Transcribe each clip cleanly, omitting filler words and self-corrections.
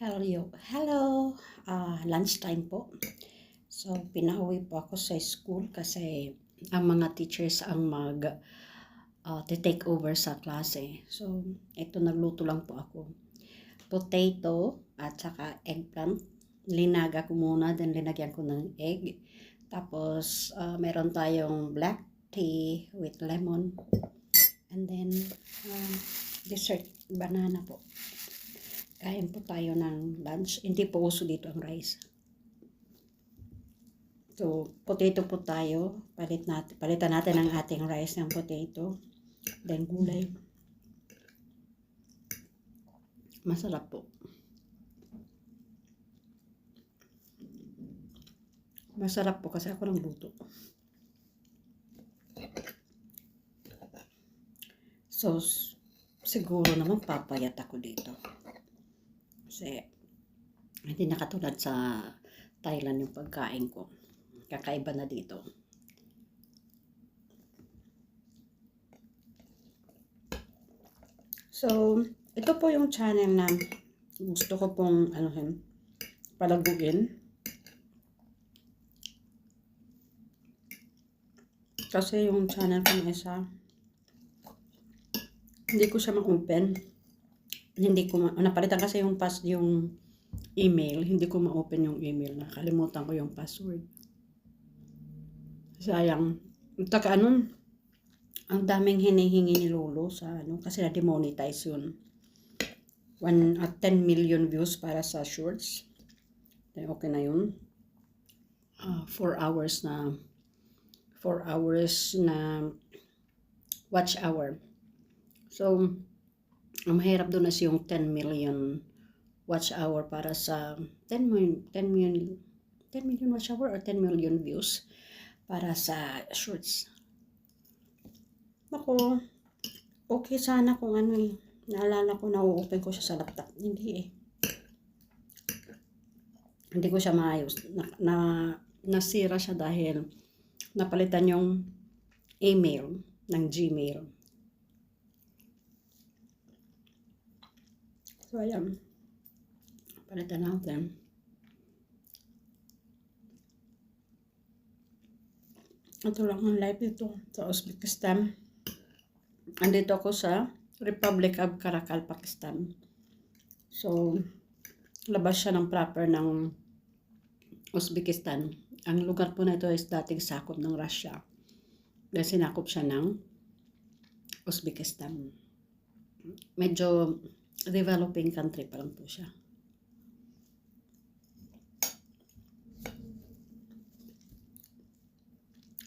Hello, lunchtime po. So, pinauwi po ako sa school kasi ang mga teachers ang take over sa klase. So, ito nagluto lang po ako. Potato at saka eggplant. Linaga ko muna, then linagyan ko ng egg. Tapos, meron tayong black tea with lemon. And then, dessert, banana po. Kain po tayo ng lunch. Hindi po uso dito ang rice. So, potato po tayo. Palitan natin ang ating rice ng potato. Then, gulay. Masarap po. Masarap po kasi ako lang luto. So, siguro naman papayat ako dito. Kasi, hindi na katulad sa Thailand yung pagkain ko. Kakaiba na dito. So, ito po yung channel na gusto ko pong palaguin. Kasi yung channel ko na isa, hindi ko siya ma-open. Napalitan kasi yung email, hindi ko ma-open yung email. Nakalimutan ko yung password. Sayang. Ang daming hinihingi ni Lolo sa kasi na-demonetize yun. 10 million views para sa shorts. Okay na yun. 4 hours na watch hour. So, ang mahirap doon na yung 10 million watch hour para sa 10 million watch hour or 10 million views para sa shorts. Ako, okay sana kung naalala ko na u-open ko siya sa laptop. Hindi Hindi ko siya maayos. Nasira siya dahil napalitan yung email ng Gmail. So, ayan. Palitan natin. Ito lang ang live dito sa Uzbekistan. Andito ako sa Republic of Karakal, Pakistan. So, labas siya ng proper ng Uzbekistan. Ang lugar po na ito is dating sakop ng Russia. Dahil sinakop siya ng Uzbekistan. Medyo developing country pa lang po siya.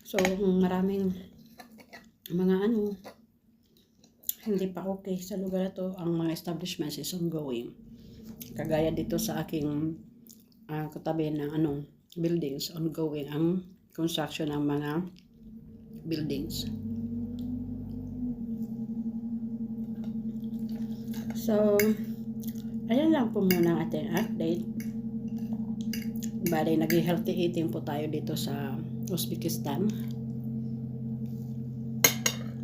So, maraming mga hindi pa okay sa lugar na to. Ang mga establishments is ongoing. Kagaya dito sa aking katabi ng buildings, ongoing ang construction ng mga buildings. So, ayan lang po muna ang ating update. Bali, nag-healthy eating po tayo dito sa Uzbekistan.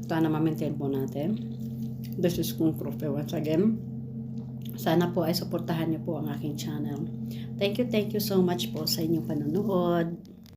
Sana ma-maintain po natin. This is Kung Profe once again. Sana po ay suportahan niyo po ang aking channel. Thank you so much po sa inyong panonood.